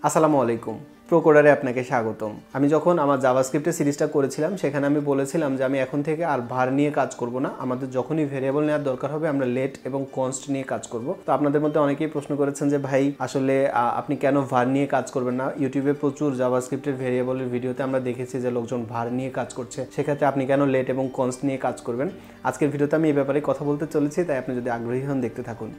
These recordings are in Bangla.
আসসালামু আলাইকুম প্রোকোডারে আপনাকে স্বাগতম। আমি যখন আমার জাভাস্ক্রিপ্টের সিরিজটা করেছিলাম সেখানে আমি বলেছিলাম যে আমি এখন থেকে আর var নিয়ে কাজ করব না, আমাদের যখনই ভেরিয়েবল নেওয়ার দরকার হবে আমরা let এবং const নিয়ে কাজ করব। তো আপনাদের মধ্যে অনেকেই প্রশ্ন করেছেন যে ভাই আসলে আপনি কেন var নিয়ে কাজ করবেন না। ইউটিউবে প্রচুর জাভাস্ক্রিপ্টের ভেরিয়েবলের ভিডিওতে আমরা দেখেছি যে লোকজন var নিয়ে কাজ করছে, সেক্ষেত্রে আপনি কেন let এবং const নিয়ে কাজ করবেন। আজকের ভিডিওতে আমি এই ব্যাপারে কথা বলতে চলেছি, তাই আপনি যদি আগ্রহী হন দেখতে থাকুন।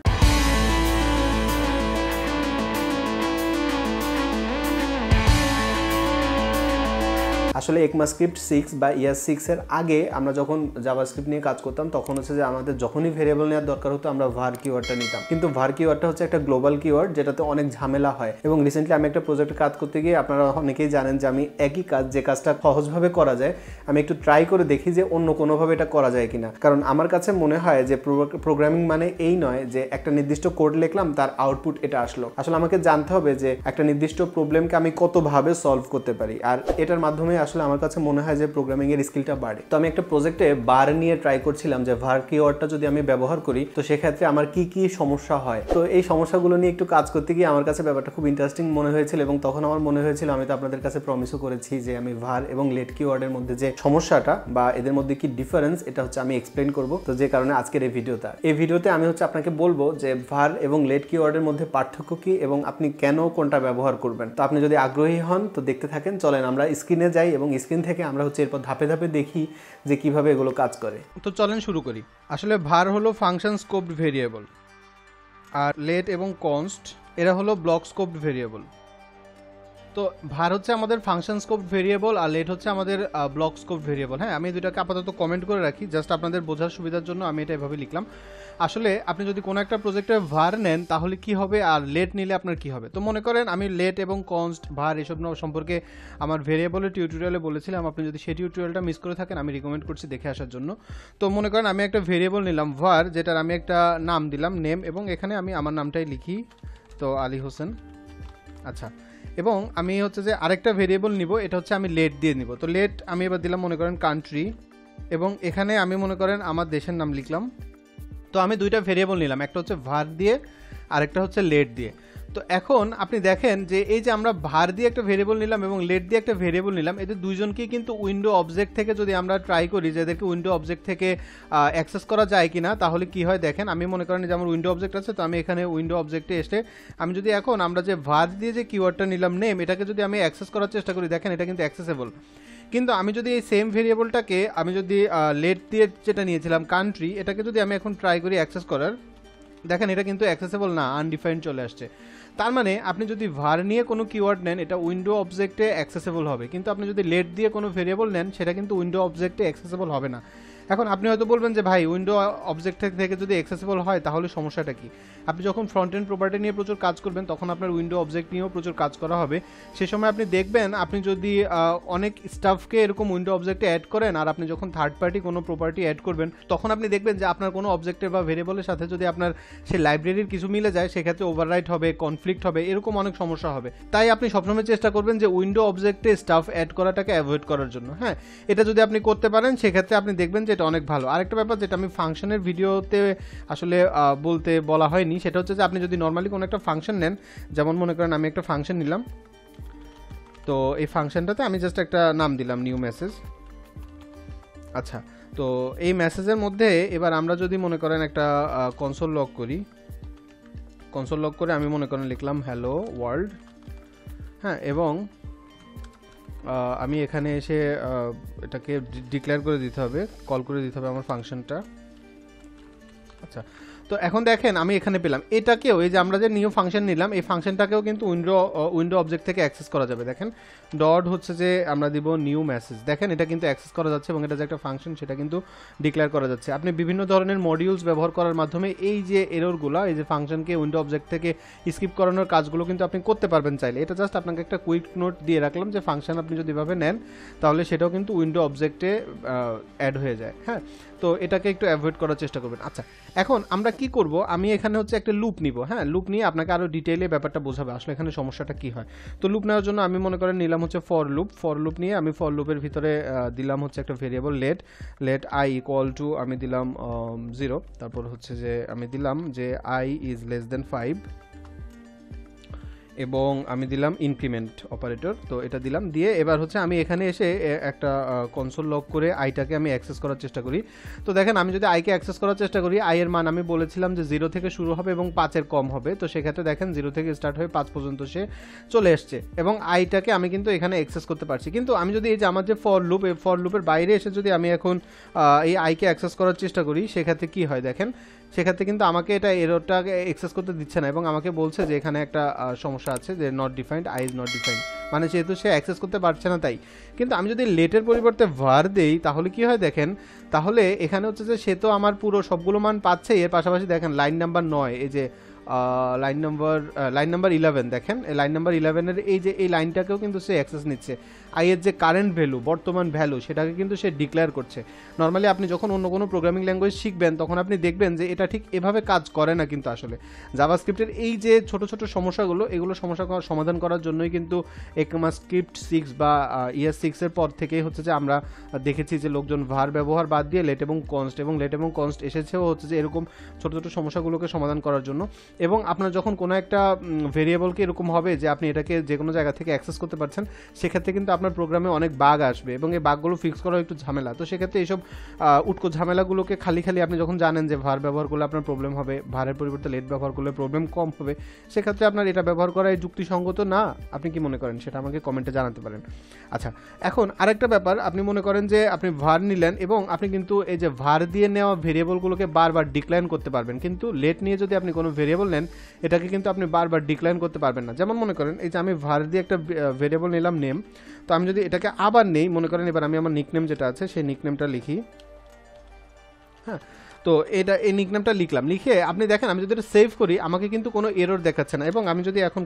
আসলে ECMAScript 6 বা ES6 এর আগে আমরা যখন জাভাস্ক্রিপ্ট নিয়ে কাজ করতাম তখন হচ্ছে যে আমাদের যখনই ভেরিয়েবল নেওয়ার দরকার হতো আমরা var কিওয়ার্ডটা নিতাম, কিন্তু var কিওয়ার্ডটা হচ্ছে একটা গ্লোবাল কিওয়ার্ড যেটাতে অনেক ঝামেলা হয়। এবং রিসেন্টলি আমি একটা প্রজেক্টে কাজ করতে গিয়ে আপনারা অনেকেই জানেন যে আমি একই কাজ, যে কাজটা সহজভাবে করা যায়, আমি একটু ট্রাই করে দেখি যে অন্য কোনোভাবে এটা করা যায় কিনা। কারণ আমার কাছে মনে হয় যে প্রোগ্রামিং মানে এই নয় যে একটা নির্দিষ্ট কোড লিখলাম তার আউটপুট এটা আসলো। আসলে আমাকে জানতে হবে যে একটা নির্দিষ্ট প্রবলেমকে আমি কতভাবে সলভ করতে পারি, আর এটার মাধ্যমে আসলে আমার কাছে মনে হয় যে প্রোগ্রামিং এর স্কিলটা বাড়ে। তো আমি একটা প্রজেক্টে var নিয়ে ট্রাই করছিলাম যে var কিওয়ার্ডটা যদি আমি ব্যবহার করি তো সেক্ষেত্রে আমার কি কি সমস্যা হয়। তো এই সমস্যাগুলো নিয়ে একটু কাজ করতে গিয়ে আমার কাছে ব্যাপারটা খুব ইন্টারেস্টিং মনে হয়েছিল, এবং তখন আমার মনে হয়েছিল, আমি তো আপনাদের কাছে প্রমিসও করেছি যে আমি var এবং let কিওয়ার্ডের মধ্যে যে সমস্যাটা বা এদের মধ্যে কি ডিফারেন্স এটা হচ্ছে আমি এক্সপ্লেন করব। তো যে কারণে আজকের এই ভিডিওতে আমি হচ্ছে আপনাকে বলবো যে var এবং let কিওয়ার্ডের মধ্যে পার্থক্য কি এবং আপনি কেন কোনটা ব্যবহার করবেন। তো আপনি যদি আগ্রহী হন তো দেখতে থাকেন। চলেন আমরা স্ক্রিনে যাই এবং স্ক্রিন থেকে আমরা হচ্ছে এরপর ধাপে ধাপে দেখি যে কিভাবে এগুলো কাজ করে। তো চলেন শুরু করি। আসলে var হলো ফাংশন স্কোপড ভেরিয়েবল, আর let এবং const এরা হলো ব্লক স্কোপড ভেরিয়েবল। তো var হচ্ছে আমাদের ফাংশন স্কোপড ভেরিয়েবল আর let হচ্ছে আমাদের ব্লক স্কোপড ভেরিয়েবল। হ্যাঁ, আমি দুটাকে আপাতত কমেন্ট করে রাখি, জাস্ট আপনাদের বোঝার সুবিধার জন্য আমি এটা এভাবে লিখলাম। আসলে আপনি যদি কোনো একটা প্রজেক্টে var নেন তাহলে কি হবে, আর let নিলে আপনার কি হবে। তো মনে করেন আমি let এবং const var এসব সম্পর্কে আমার ভেরিয়েবলের টিউটোরিয়ালে বলেছিলাম, আপনি যদি সেই টিউটোরিয়ালটা মিস করে থাকেন আমি রিকমেন্ড করছি দেখে আসার জন্য। তো মনে করেন আমি একটা ভেরিয়েবল নিলাম var, যেটার আমি একটা নাম দিলাম নেম, এবং এখানে আমি আমার নামটাই লিখি, তো আলী হোসেন। আচ্ছা, এবং আমি হচ্ছে যে আরেকটা ভেরিয়েবল নিব, এটা হচ্ছে আমি let দিয়ে নিব। তো let আমি এবার দিলাম মনে করেন কান্ট্রি, এবং এখানে আমি মনে করেন আমার দেশের নাম লিখলাম। তো আমি দুইটা ভেরিয়েবল নিলাম, একটা হচ্ছে var দিয়ে আর একটা হচ্ছে let দিয়ে। তো এখন আপনি দেখেন যে এই যে আমরা var দিয়ে একটা ভেরিয়েবল নিলাম এবং let দিয়ে একটা ভেরিয়েবল নিলাম, এদের দুইজনকেই কিন্তু উইন্ডো অবজেক্ট থেকে যদি আমরা ট্রাই করি যে এদেরকে উইন্ডো অবজেক্ট থেকে অ্যাক্সেস করা যায় কিনা, তাহলে কি হয় দেখেন। আমি মনে করেন যে আমার উইন্ডো অবজেক্ট আছে, তো আমি এখানে উইন্ডো অবজেক্টে এসে আমি যদি এখন আমরা যে var দিয়ে যে কিওয়ার্ডটা নিলাম নেম, এটাকে যদি আমি অ্যাক্সেস করার চেষ্টা করি, দেখেন এটা কিন্তু অ্যাক্সেসেবল। কিন্তু আমি যদি এই সেম ভেরিয়েবলটাকে আমি যদি let দিয়ে যেটা নিয়েছিলাম কান্ট্রি, এটাকে যদি আমি এখন ট্রাই করি অ্যাক্সেস করার, দেখেন এটা কিন্তু অ্যাক্সেসেবল না, আনডিফাইন্ড চলে আসছে। তার মানে আপনি যদি var নিয়ে কোনো কিওয়ার্ড নেন এটা উইন্ডো অবজেক্টে অ্যাক্সেসেবল হবে, কিন্তু আপনি যদি let দিয়ে কোনো ভেরিয়েবল নেন সেটা কিন্তু উইন্ডো অবজেক্টে অ্যাক্সেসেবল হবে না। এখন আপনি হয়তো বলবেন যে ভাই উইন্ডো অবজেক্ট থেকে যদি অ্যাক্সেসেবল হয় তাহলে সমস্যাটা কি। আপনি যখন ফ্রন্ট এন্ড প্রপার্টি নিয়ে প্রচুর কাজ করবেন তখন আপনার উইন্ডো অবজেক্ট নিয়েও প্রচুর কাজ করা হবে। সে সময় আপনি দেখবেন আপনি যদি অনেক স্টাফকে এরকম উইন্ডো অবজেক্টে অ্যাড করেন, আর আপনি যখন থার্ড পার্টি কোনো প্রপার্টি অ্যাড করবেন তখন আপনি দেখবেন যে আপনার কোনো অবজেক্টের বা ভেরিয়েবলের সাথে যদি আপনার সেই লাইব্রেরির কিছু মিলে যায় সেক্ষেত্রে ওভাররাইট হবে, কনফ্লিক্ট হবে, এরকম অনেক সমস্যা হবে। তাই আপনি সবসময় চেষ্টা করবেন যে উইন্ডো অবজেক্টে স্টাফ অ্যাড করাটাকে অ্যাভয়েড করার জন্য। হ্যাঁ, এটা যদি আপনি করতে পারেন সেক্ষেত্রে আপনি দেখবেন যে এটা অনেক ভালো। আরেকটা ব্যাপার যেটা আমি ফাংশনের ভিডিওতে আসলে বলা হয়নি, সেটা হচ্ছে যে আপনি যদি নর্মালি কোনো একটা ফাংশন নেন, যেমন মনে করেন আমি একটা ফাংশন নিলাম, তো এই ফাংশনটাতে আমি জাস্ট একটা নাম দিলাম নিউ মেসেজ। আচ্ছা, তো এই মেসেজের মধ্যে এবার আমরা যদি মনে করেন একটা কনসোল লগ করি, কনসোল লগ করে আমি মনে করেন লিখলাম হ্যালো ওয়ার্ল্ড। হ্যাঁ, এবং আমি এখানে এসে এটাকে ডিক্লেয়ার করে দিতে হবে, কল করে দিতে হবে আমার ফাংশনটা। আচ্ছা, তো এখন দেখেন আমি এখানে পেলাম এটাকেও, এই যে আমরা যে নিউ ফাংশন নিলাম এই ফাংশনটাকেও কিন্তু উইন্ডো অবজেক্ট থেকে অ্যাক্সেস করা যাবে। দেখেন ডট হচ্ছে যে আমরা দিব নিউ মেসেজ, দেখেন এটা কিন্তু অ্যাক্সেস করা যাচ্ছে এবং এটা যে একটা ফাংশন সেটা কিন্তু ডিক্লেয়ার করা যাচ্ছে। আপনি বিভিন্ন ধরনের মডিউলস ব্যবহার করার মাধ্যমে এই যে এররগুলো, এই যে ফাংশনকে উইন্ডো অবজেক্ট থেকে স্কিপ করানোর কাজগুলো কিন্তু আপনি করতে পারবেন চাইলে। এটা জাস্ট আপনাকে একটা কুইক নোট দিয়ে রাখলাম যে ফাংশন আপনি যদি এভাবে নেন তাহলে সেটাও কিন্তু উইন্ডো অবজেক্টে অ্যাড হয়ে যায়। হ্যাঁ, তো এটাকে একটু অ্যাভয়েড করার চেষ্টা করবেন। আচ্ছা, এখন আমরা কি করব, আমি এখানে হচ্ছে একটা লুপ নিব। হ্যাঁ, লুপ নিয়ে আপনাকে আরো ডিটেইলে ব্যাপারটা বোঝাবে আসলে এখানে সমস্যাটা কি হয়। তো লুপ নেওয়ার জন্য আমি মনে করেন নিলাম হচ্ছে ফর লুপ নিয়ে আমি ফর লুপের ভিতরে দিলাম হচ্ছে একটা variable let i equal to আমি দিলাম 0, তারপর হচ্ছে যে আমি দিলাম যে i is less than 5, এবং আমি দিলাম ইনক্রিমেন্ট অপারেটর, তো এটা দিলাম দিয়ে এবার হচ্ছে আমি এখানে এসে একটা কনসোল লক করে আইটাকে আমি অ্যাক্সেস করার চেষ্টা করি। তো দেখেন আমি যদি আইকে অ্যাক্সেস করার চেষ্টা করি, আইয়ের মান আমি বলেছিলাম যে 0 থেকে শুরু হবে এবং 5-এর কম হবে, তো সেক্ষেত্রে দেখেন 0 থেকে স্টার্ট হয়ে 5 পর্যন্ত সে চলে এসছে এবং আইটাকে আমি কিন্তু এখানে অ্যাক্সেস করতে পারছি। কিন্তু আমি যদি এই যে আমার যে ফর লুপ, এই ফর লুপের বাইরে এসে যদি আমি এখন এই আইকে অ্যাক্সেস করার চেষ্টা করি, সেক্ষেত্রে কি হয় দেখেন, সেক্ষেত্রে কিন্তু আমাকে এটা এররটাকে অ্যাক্সেস করতে দিচ্ছে না এবং আমাকে বলছে যে এখানে একটা সমস্যা আছে, যে not defined, I is not defined, মানে যেহেতু সে অ্যাক্সেস করতে পারছে না তাই। কিন্তু আমি যদি লেটের পরিবর্তে var দেই তাহলে কি হয় দেখেন, তাহলে এখানে হচ্ছে যে সে তো আমার পুরো সবগুলো মান পাচ্ছে, এর পাশাপাশি দেখেন লাইন নাম্বার 9, এই যে লাইন নাম্বার 11 দেখেন, এই লাইন নাম্বার 11-এর এই যে এই লাইনটাকেও কিন্তু সে অ্যাক্সেস নিচ্ছে। আইয়ের যে কারেন্ট ভ্যালু, বর্তমান ভ্যালু, সেটাকে কিন্তু সে ডিক্লেয়ার করছে। নর্মালি আপনি যখন অন্য কোনো প্রোগ্রামিং ল্যাঙ্গুয়েজ শিখবেন তখন আপনি দেখবেন যে এটা ঠিক এভাবে কাজ করে না, কিন্তু আসলে জাভাস্ক্রিপ্টের এই যে ছোট ছোট সমস্যাগুলো, এগুলো সমস্যা সমাধান করার জন্যই কিন্তু ECMAScript 6 বা ES6-এর পর থেকেই হচ্ছে যে আমরা দেখেছি যে লোকজন var ব্যবহার বাদ দিয়ে লেট এবং কনস্ট এসেছেও হচ্ছে যে এরকম ছোট ছোট সমস্যাগুলোকে সমাধান করার জন্য। এবং আপনার যখন কোনো একটা ভেরিয়েবলকে এরকম হবে যে আপনি এটাকে যে কোনো জায়গা থেকে অ্যাক্সেস করতে পারছেন, সেক্ষেত্রে কিন্তু আপনার প্রোগ্রামে অনেক বাগ আসবে এবং এই বাগগুলো ফিক্স করা একটু ঝামেলা। তো সেক্ষেত্রে এইসব উটকো ঝামেলাগুলোকে খালি আপনি যখন জানেন যে var ব্যবহার করলে আপনার প্রবলেম হবে, ভারের পরিবর্তে লেট ব্যবহার করলে প্রবলেম কম হবে, সেক্ষেত্রে আপনার এটা ব্যবহার করা যুক্তিসঙ্গত না। আপনি কি মনে করেন সেটা আমাকে কমেন্টে জানাতে পারেন। আচ্ছা, এখন আরেকটা ব্যাপার, আপনি মনে করেন যে আপনি var নিলেন এবং আপনি কিন্তু এই যে var দিয়ে নেওয়া ভেরিয়েবলগুলোকে বারবার ডিক্লাইন করতে পারবেন, কিন্তু লেট নিয়ে যদি আপনি কোনো ভেরিয়েবল নেন এটাকে কিন্তু আপনি বারবার ডিক্লাইন করতে পারবেন না। যেমন মনে করেন এই যে আমি var দিয়ে একটা ভেরিয়েবল নিলাম নেম, তো আমি যদি এটাকে আবার নেই, মনে করেন এবার আমি আমার নিকনেম যেটা আছে সেই নিকনেমটা লিখি, হ্যাঁ, তো এটা এই নিকনেমটা লিখলাম, লিখে আপনি দেখেন আমি যদি এটা সেভ করি আমাকে কিন্তু কোনো এরর দেখাচ্ছে না। এবং আমি যদি এখন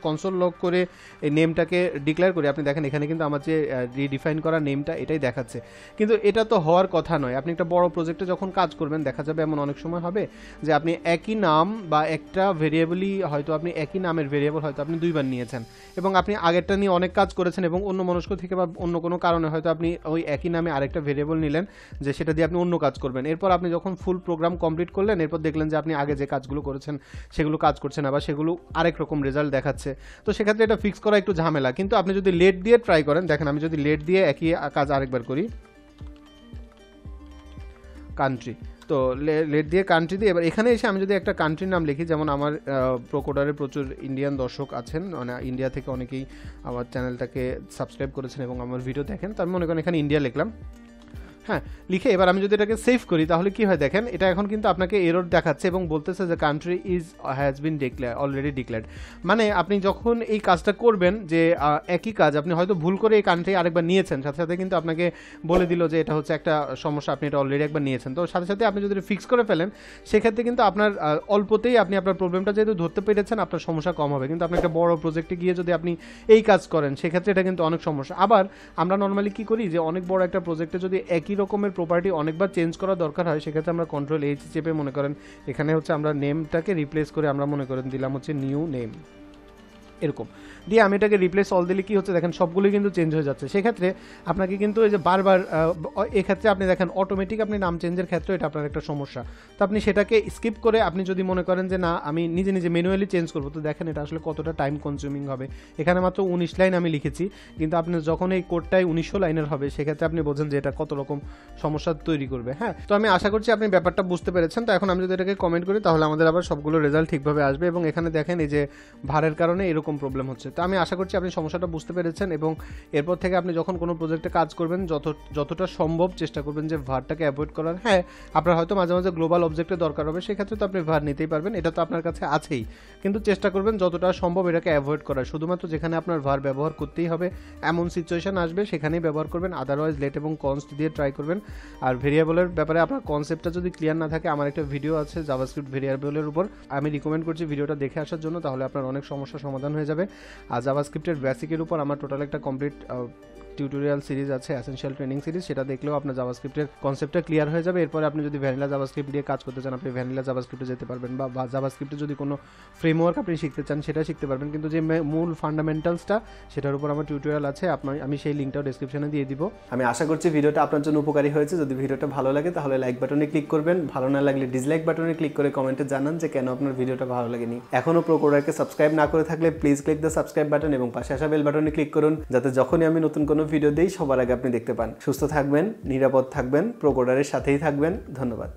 কনসোল লক করে এই নেমটাকে ডিক্লেয়ার করি, আপনি দেখেন এখানে কিন্তু আমার যে রিডিফাইন করা নেমটা এটাই দেখাচ্ছে। কিন্তু এটা তো হওয়ার কথা নয়। আপনি একটা বড় প্রজেক্টে যখন কাজ করবেন দেখা যাবে এমন অনেক সময় হবে যে আপনি একই নাম বা একটা ভেরিয়েবলই হয়তো আপনি একই নামের ভেরিয়েবল হয়তো আপনি 2বার নিয়েছেন এবং আপনি আগেরটা নিয়ে অনেক কাজ করেছেন এবং অন্য মনস্ক থেকে বা অন্য কোনো কারণে হয়তো আপনি ওই একই নামে আরেকটা ভেরিয়েবল নিলেন যে সেটা দিয়ে আপনি অন্য কাজ করবেন। এরপর আপনি যখন ফুল প্রোগ্রাম কমপ্লিট করলেন, এরপর দেখলেন যে আপনি আগে যে কাজগুলো করেছেন সেগুলো কাজ করছে না বা সেগুলো আরেক রকম রেজাল্ট দেখাচ্ছে। তো সেক্ষেত্রে এটা ফিক্স করা একটু ঝামেলা। কিন্তু আপনি যদি লেট দিয়ে ট্রাই করেন, দেখেন আমি যদি লেট দিয়ে একই কাজ আরেকবার করি, কান্ট্রি, তো লেট দিয়ে কান্ট্রি দিয়ে এবার এখানে এসে আমি যদি একটা কান্ট্রির নাম লিখি, যেমন আমার প্রোকোডারে প্রচুর ইন্ডিয়ান দর্শক আছেন, মানে ইন্ডিয়া থেকে অনেকেই আমার চ্যানেলটাকে সাবস্ক্রাইব করেছেন এবং আমার ভিডিও দেখেন, তার মনে করেন এখানে ইন্ডিয়া লিখলাম, হ্যাঁ, লিখে এবার আমি যদি এটাকে সেভ করি তাহলে কি হয় দেখেন, এটা এখন কিন্তু আপনাকে এরর দেখাচ্ছে এবং বলতেছে যে country has been already declared. মানে আপনি যখন এই কাজটা করবেন, যে একই কাজ আপনি হয়তো ভুল করে এই কান্ট্রি আরেকবার নিয়েছেন, সাথে সাথে কিন্তু আপনাকে বলে দিল যে এটা হচ্ছে একটা সমস্যা, আপনি এটা অলরেডি একবার নিয়েছেন। তো সাথে সাথে আপনি যদি ফিক্স করে ফেলেন সেক্ষেত্রে কিন্তু আপনার অল্পতেই আপনি আপনার প্রবলেমটা যেহেতু ধরতে পেরেছেন আপনার সমস্যা কম হবে। কিন্তু আপনি একটা বড় প্রজেক্টে গিয়ে যদি আপনি এই কাজ করেন সেক্ষেত্রে এটা কিন্তু অনেক সমস্যা। আবার আমরা নর্মালি কি করি যে অনেক বড় একটা প্রজেক্টে যদি একই রকমের প্রপার্টি অনেকবার চেঞ্জ করা দরকার হয়, সেক্ষেত্রে আমরা Ctrl+H চেপে মনে করেন এখানে হচ্ছে আমরা নেমটাকে রিপ্লেস করে আমরা মনে করেন দিলাম হচ্ছে নিউ নেম, এরকম দিয়ে আমি এটাকে রিপ্লেস অল দিলে কি হচ্ছে দেখেন সবগুলোই কিন্তু চেঞ্জ হয়ে যাচ্ছে। সেক্ষেত্রে আপনাকে কিন্তু এই যে বারবার এক্ষেত্রে আপনি দেখেন অটোমেটিক আপনি নাম চেঞ্জের ক্ষেত্রে এটা আপনার একটা সমস্যা। তো আপনি সেটাকে স্কিপ করে আপনি যদি মনে করেন যে না আমি নিজে নিজে ম্যানুয়ালি চেঞ্জ করবো, তো দেখেন এটা আসলে কতটা টাইম কনজিউমিং হবে। এখানে মাত্র 19 লাইন আমি লিখেছি, কিন্তু আপনি যখন এই কোডটাই 1900 লাইনের হবে সেক্ষেত্রে আপনি বোঝেন যে এটা কত রকম সমস্যা তৈরি করবে। হ্যাঁ, তো আমি আশা করছি আপনি ব্যাপারটা বুঝতে পেরেছেন। তো এখন আমি যদি এটাকে কমেন্ট করি তাহলে আমাদের আবার সবগুলো রেজাল্ট ঠিকভাবে আসবে এবং এখানে দেখেন এই যে ভারের কারণে এরকম প্রবলেম হচ্ছে। তো আমি আশা করছি আপনি সমস্যাটা বুঝতে পেরেছেন এবং এরপর থেকে আপনি যখন কোনো প্রজেক্টে কাজ করবেন যতটা সম্ভব চেষ্টা করবেন যে ভারটাকে অ্যাভয়েড করার। হ্যাঁ, আপনার হয়তো মাঝে মাঝে গ্লোবাল অবজেক্টের দরকার হবে, সেক্ষেত্রে তো আপনি ভার নিতেই পারবেন, এটা তো আপনার কাছে আছেই, কিন্তু চেষ্টা করবেন যতটা সম্ভব এটাকে অ্যাভয়েড করার। শুধুমাত্র যেখানে আপনার ভার ব্যবহার করতেই হবে এমন সিচুয়েশন আসবে সেখানেই ব্যবহার করবেন, আদারওয়াইজ লেট এবং কনস্ট দিয়ে ট্রাই করবেন। আর ভেরিয়েবলের ব্যাপারে আপনার কনসেপ্টটা যদি ক্লিয়ার না থাকে, আমার একটা ভিডিও আছে জাভাস্ক্রিপ্ট ভেরিয়েবলের উপর, আমি রিকমেন্ড করছি ভিডিওটা দেখে আসার জন্য, তাহলে আপনার অনেক সমস্যার সমাধান হয়ে যাবে। আর জাভাস্ক্রিপ্টের বেসিকের উপর আমার টোটাল একটা কমপ্লিট টিউটোরিয়াল সিরিজ আছে, এসেনশিয়াল ট্রেনিং সিরিজ, সেটা দেখলেও আপনার জাভাস্ক্রিপ্টের কনসেপ্টটা ক্লিয়ার হয়ে যাবে। এরপরে আপনি যদি ভ্যানিলা জাভাস্ক্রিপ্ট দিয়ে কাজ করতে চান, আপনি ভ্যানিলা জাভাস্ক্রিপ্টে যেতে পারবেন, বা জাভাস্ক্রিপ্টে যদি কোনো ফ্রেমওয়ার্ক আপনি শিখতে চান সেটা শিখতে পারবেন। কিন্তু যে মূল ফান্ডামেন্টালসটা সেটার উপর আমার টিউটোরিয়াল আছে, আমি সেই লিঙ্কটাও ডেসক্রিপশনে দিয়ে দিব। আমি আশা করছি ভিডিওটা আপনার জন্য উপকারী হয়েছে। যদি ভিডিওটা ভালো লাগে তাহলে লাইক বাটনে ক্লিক করবেন, ভালো না লাগলে ডিসলাইক বাটনে ক্লিক করে কমেন্টে জানান যে কেন আপনার ভিডিওটা ভালো লাগেনি। এখনও প্রোকোডারকে সাবস্ক্রাইব না করে থাকলে please click the subscribe button এবং পাশে আসা বেল বাটনে ক্লিক করুন, যাতে যখনই আমি নতুন কোনো ভিডিও দিই সবার আগে আপনি দেখতে পান। সুস্থ থাকবেন, নিরাপদ থাকবেন, প্রোকোডারের সাথেই থাকবেন। ধন্যবাদ।